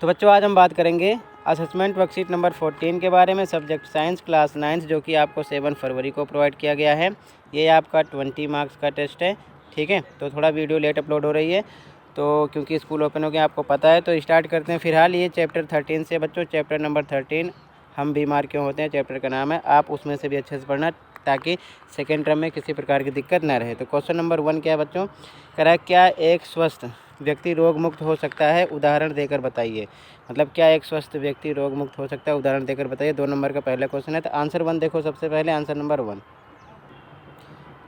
तो बच्चों आज हम बात करेंगे असेसमेंट वर्कशीट नंबर 14 के बारे में, सब्जेक्ट साइंस क्लास 9 जो कि आपको 7 फरवरी को प्रोवाइड किया गया है। ये आपका 20 मार्क्स का टेस्ट है, ठीक है। तो थोड़ा वीडियो लेट अपलोड हो रही है तो क्योंकि स्कूल ओपन हो गया आपको पता है। तो स्टार्ट करते हैं फिलहाल ये चैप्टर 13 से। बच्चों चैप्टर नंबर 13 हम बीमार क्यों होते हैं, चैप्टर का नाम है। आप उसमें से भी अच्छे से पढ़ना ताकि सेकेंड टर्म में किसी प्रकार की दिक्कत ना रहे। तो क्वेश्चन नंबर 1 क्या है बच्चों, कह रहा है क्या एक स्वस्थ व्यक्ति रोग मुक्त हो सकता है, उदाहरण देकर बताइए। मतलब क्या एक स्वस्थ व्यक्ति रोग मुक्त हो सकता है, उदाहरण देकर बताइए। 2 नंबर का पहला क्वेश्चन है। तो आंसर 1 देखो, सबसे पहले आंसर नंबर 1।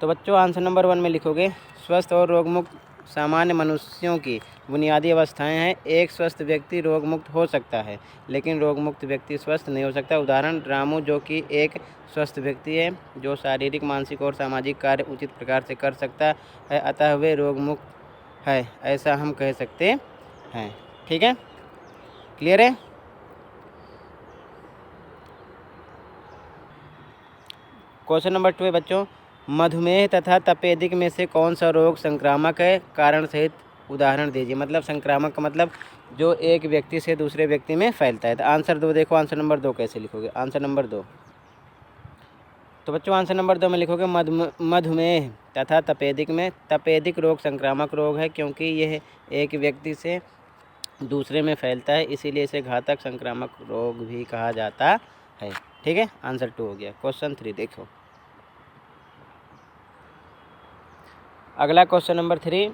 तो बच्चों आंसर नंबर 1 में लिखोगे स्वस्थ और रोग मुक्त सामान्य मनुष्यों की बुनियादी अवस्थाएं हैं। एक स्वस्थ व्यक्ति रोग मुक्त हो सकता है लेकिन रोग मुक्त व्यक्ति स्वस्थ नहीं हो सकता। उदाहरण रामू जो कि एक स्वस्थ व्यक्ति है जो शारीरिक, मानसिक और सामाजिक कार्य उचित प्रकार से कर सकता है, अतः वे रोग मुक्त है, ऐसा हम कह सकते हैं। ठीक है, क्लियर है। क्वेश्चन नंबर 2 है बच्चों, मधुमेह तथा तपेदिक में से कौन सा रोग संक्रामक है, कारण सहित उदाहरण दीजिए। मतलब संक्रामक का मतलब जो एक व्यक्ति से दूसरे व्यक्ति में फैलता है। तो आंसर 2 देखो, आंसर नंबर 2 कैसे लिखोगे, आंसर नंबर 2। तो बच्चों आंसर नंबर 2 में लिखोगे मधुमेह तथा तपेदिक में, तपेदिक रोग संक्रामक रोग है क्योंकि यह एक व्यक्ति से दूसरे में फैलता है, इसीलिए इसे घातक संक्रामक रोग भी कहा जाता है। ठीक है, आंसर 2 हो गया। क्वेश्चन 3 देखो, अगला क्वेश्चन नंबर 3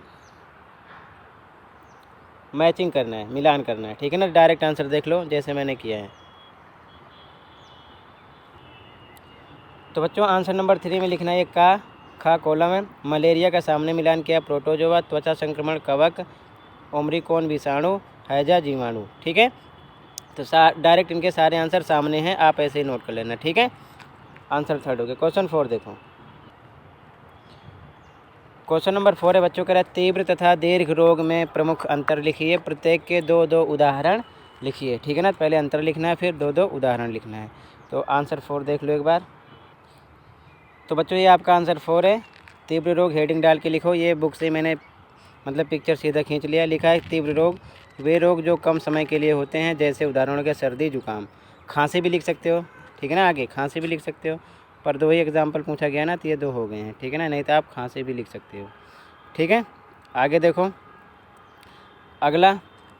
मैचिंग करना है, मिलान करना है, ठीक है ना। डायरेक्ट आंसर देख लो जैसे मैंने किया है। तो बच्चों आंसर नंबर 3 में लिखना है का खा कॉलम है। मलेरिया का सामने मिलान किया प्रोटोजोआ, त्वचा संक्रमण कवक, ओम्रिकॉन विषाणु, हैजा जीवाणु। ठीक है, तो डायरेक्ट इनके सारे आंसर सामने हैं, आप ऐसे ही नोट कर लेना। ठीक है, आंसर 3 हो गया। क्वेश्चन 4 देखो, क्वेश्चन नंबर 4 है बच्चों, कह रहा है तीव्र तथा दीर्घ रोग में प्रमुख अंतर लिखिए, प्रत्येक के 2-2 उदाहरण लिखिए। ठीक है ना, पहले अंतर लिखना है फिर 2-2 उदाहरण लिखना है। तो आंसर 4 देख लो एक बार। तो बच्चों ये आपका आंसर 4 है। तीव्र रोग हेडिंग डाल के लिखो, ये बुक से मैंने मतलब पिक्चर सीधा खींच लिया। लिखा है तीव्र रोग वे रोग जो कम समय के लिए होते हैं, जैसे उदाहरणों के सर्दी जुकाम। खांसी भी लिख सकते हो, ठीक है ना, आगे खांसी भी लिख सकते हो, पर 2 ही एग्जाम्पल पूछा गया ना तो ये 2 हो गए हैं। ठीक है ना, नहीं तो आप खांसी भी लिख सकते हो। ठीक है, आगे देखो अगला,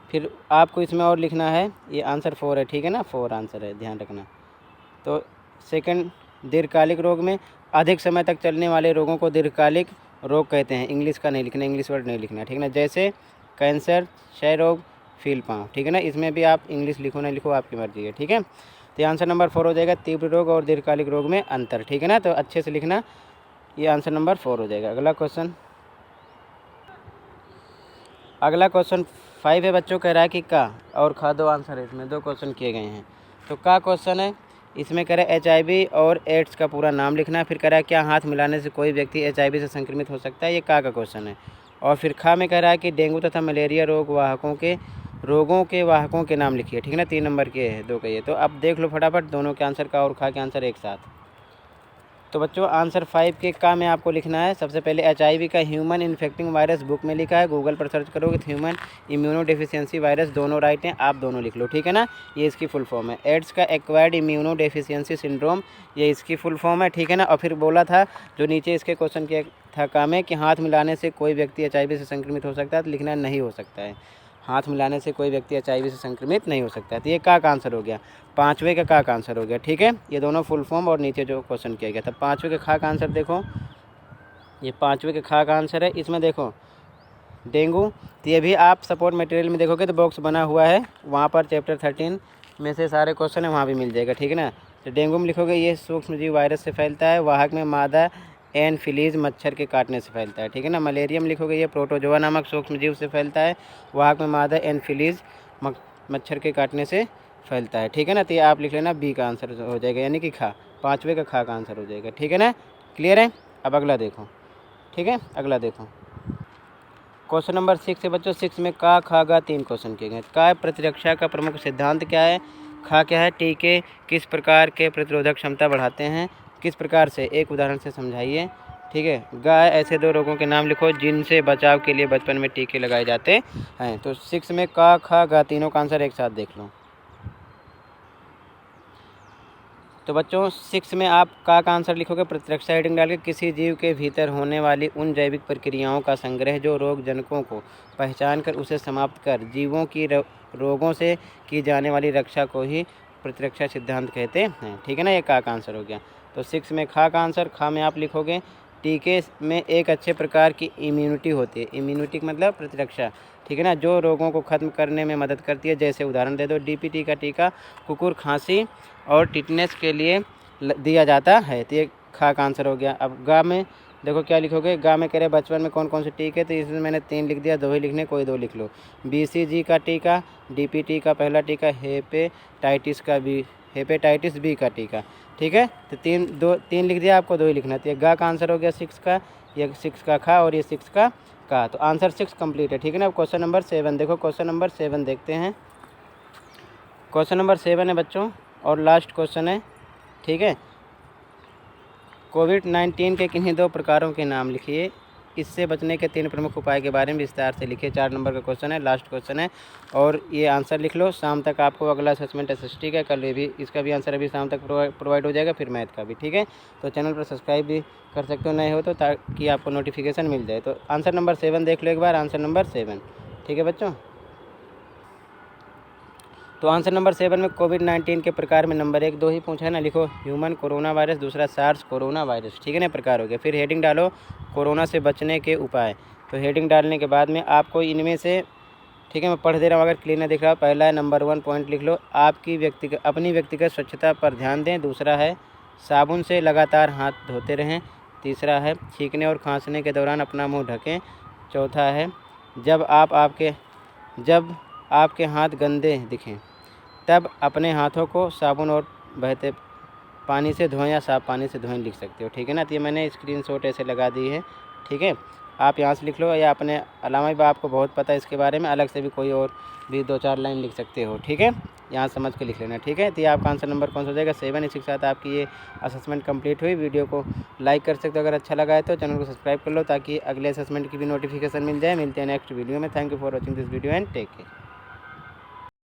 फिर आपको इसमें और लिखना है। ये आंसर 4 है, ठीक है ना, 4 आंसर है, ध्यान रखना। तो सेकंड, दीर्घकालिक रोग में अधिक समय तक चलने वाले रोगों को दीर्घकालिक रोग कहते हैं। इंग्लिश का नहीं लिखना, इंग्लिश वर्ड नहीं लिखना, ठीक है ना, जैसे कैंसर, क्षय रोग, फील पाँव। ठीक है ना, इसमें भी आप इंग्लिश लिखो ना लिखो आपकी मर्जी है। ठीक है, तो आंसर नंबर 4 हो जाएगा, तीव्र रोग और दीर्घकालिक रोग में अंतर। ठीक है ना, तो अच्छे से लिखना, ये आंसर नंबर 4 हो जाएगा। अगला क्वेश्चन, अगला क्वेश्चन 5 है बच्चों, कह रहा है कि का और खा 2 आंसर है, इसमें 2 क्वेश्चन किए गए हैं। तो का क्वेश्चन है, इसमें कह रहा है HIV और एड्स का पूरा नाम लिखना है। फिर कह रहा है क्या हाथ मिलाने से कोई व्यक्ति HIV से संक्रमित हो सकता है, ये का क्वेश्चन है। और फिर खा में कह रहा है कि डेंगू तथा मलेरिया रोगों के वाहकों के नाम लिखिए। ठीक है ना, 3 नंबर के है, 2 का ये। तो अब देख लो फटाफट दोनों के आंसर का और खा के आंसर एक साथ। तो बच्चों आंसर 5 के का में आपको लिखना है, सबसे पहले HIV का ह्यूमन इन्फेक्टिंग वायरस बुक में लिखा है, गूगल पर सर्च करोगे तो ह्यूमन इम्यूनो डेफिशिएंसी वायरस, दोनों राइट हैं, आप दोनों लिख लो। ठीक है ना, ये इसकी फुल फॉर्म है। एड्स का एक्वायर्ड इम्यूनो डेफिशिएंसी सिंड्रोम, ये इसकी फुल फॉर्म है। ठीक है ना, और फिर बोला था जो नीचे इसके क्वेश्चन के था का में कि हाथ मिलाने से कोई व्यक्ति HIV से संक्रमित हो सकता है, तो लिखना नहीं हो सकता है। हाथ मिलाने से कोई व्यक्ति HIV से संक्रमित नहीं हो सकता है। तो ये का आंसर हो गया, 5वें का आंसर हो गया। ठीक है, ये दोनों फुल फॉर्म और नीचे जो क्वेश्चन किया गया था। 5वें के खा का आंसर देखो, ये 5वें के खा का आंसर है। इसमें देखो डेंगू, तो ये भी आप सपोर्ट मटेरियल में देखोगे तो बॉक्स बना हुआ है, वहाँ पर चैप्टर 13 में से सारे क्वेश्चन है, वहाँ भी मिल जाएगा। ठीक है ना, तो डेंगू में लिखोगे ये सूक्ष्मजीव वायरस से फैलता है, वाहक में मादा एनफिलीज मच्छर के काटने से फैलता है। ठीक है ना, मलेरिया में लिखोगे ये प्रोटोजोआ नामक सूक्ष्मजीव से फैलता है, वाहक में मादा एनफिलीज मच्छर के काटने से फैलता है। ठीक है ना, तो ये आप लिख लेना, बी का आंसर हो जाएगा, यानी कि खा, 5वें का खा का आंसर हो जाएगा। ठीक है ना, क्लियर है। अब अगला देखो, ठीक है, अगला देखो क्वेश्चन नंबर 6 है बच्चों। 6 में का खा गा 3 क्वेश्चन किए गए। का प्रतिरक्षा का प्रमुख सिद्धांत क्या है, खा क्या है, टीके किस प्रकार के प्रतिरोधक क्षमता बढ़ाते हैं, किस प्रकार से, एक उदाहरण से समझाइए, ठीक है। गाय, ऐसे 2 रोगों के नाम लिखो जिनसे बचाव के लिए बचपन में टीके लगाए जाते हैं। तो 6 में का, खा, गा तीनों का आंसर एक साथ देख लो। तो बच्चों 6 में आप का आंसर लिखोगे प्रतिरक्षा हेडिंग डाल के, किसी जीव के भीतर होने वाली उन जैविक प्रक्रियाओं का संग्रह जो रोग जनकों को पहचान कर उसे समाप्त कर जीवों की रोगों से की जाने वाली रक्षा को ही प्रतिरक्षा सिद्धांत कहते हैं। ठीक है ना, ये का आंसर हो गया। तो 6 में खा का आंसर, खा में आप लिखोगे टीके में एक अच्छे प्रकार की इम्यूनिटी होती है। इम्यूनिटी मतलब प्रतिरक्षा, ठीक है ना, जो रोगों को खत्म करने में मदद करती है। जैसे उदाहरण दे दो, डीपीटी का टीका कुकुर, खांसी और टिटनेस के लिए दिया जाता है। तो ये खा का आंसर हो गया। अब गा में देखो क्या लिखोगे, गा में कह रहे बचपन में कौन कौन से टीके, तो इसमें मैंने 3 लिख दिया, 2 ही लिखने, कोई 2 लिख लो। बीसीजी का टीका, डीपीटी का पहला टीका, हेपेटाइटिस बी का टीका। ठीक है, तो 3 लिख दिया, आपको 2 ही लिखना। तो ये गा का आंसर हो गया 6 का, ये 6 का खा और ये 6 का। तो आंसर 6 कंप्लीट है। ठीक है ना। अब क्वेश्चन नंबर 7 देखो, क्वेश्चन नंबर 7 देखते हैं। क्वेश्चन नंबर 7 है बच्चों और लास्ट क्वेश्चन है। ठीक है, कोविड-19 के किन्हीं 2 प्रकारों के नाम लिखिए, इससे बचने के 3 प्रमुख उपाय के बारे में विस्तार से लिखिए। 4 नंबर का क्वेश्चन है, लास्ट क्वेश्चन है और ये आंसर लिख लो। शाम तक आपको अगला असेसमेंट SST का, कल ये भी इसका भी आंसर अभी शाम तक प्रोवाइड हो जाएगा, फिर मैथ का भी। ठीक है, तो चैनल पर सब्सक्राइब भी कर सकते हो नए हो तो, ताकि आपको नोटिफिकेशन मिल जाए। तो आंसर नंबर 7 देख लो एक बार, आंसर नंबर 7। ठीक है बच्चों, तो आंसर नंबर 7 में कोविड-19 के प्रकार में नंबर 1, 2 ही पूछा है ना, लिखो ह्यूमन कोरोना वायरस, दूसरा सार्स कोरोना वायरस। ठीक है ना, प्रकार हो गया। फिर हेडिंग डालो कोरोना से बचने के उपाय। तो हेडिंग डालने के बाद में आपको इनमें से, ठीक है मैं पढ़ दे रहा हूँ अगर क्लियर नहीं दिख रहा हो। पहला है नंबर 1 पॉइंट लिख लो, अपनी व्यक्तिगत स्वच्छता पर ध्यान दें। दूसरा है साबुन से लगातार हाथ धोते रहें। तीसरा है छींकने और खांसने के दौरान अपना मुँह ढकें। चौथा है जब आपके हाथ गंदे दिखें तब अपने हाथों को साबुन और बहते पानी से धोएं या साफ पानी से धोएं, लिख सकते हो। ठीक है ना, तो ये मैंने स्क्रीनशॉट ऐसे लगा दी है। ठीक है, आप यहाँ से लिख लो, या अपने अलावा भी आपको बहुत पता है इसके बारे में, अलग से भी कोई और भी 2-4 लाइन लिख सकते हो। ठीक है, यहाँ समझ के लिख लेना। ठीक है, तो ये आपका आंसर नंबर कौन सा हो जाएगा 7। इसी के साथ आपकी ये असेसमेंट कंप्लीट हुई। वीडियो को लाइक कर सकते हो अगर अच्छा लगा है तो, चैनल को सब्सक्राइब कर लो ताकि अगले असेसमेंट की भी नोटिफिकेशन मिल जाए। मिलते हैं नेक्स्ट वीडियो में। Thank you for watching this video and take care.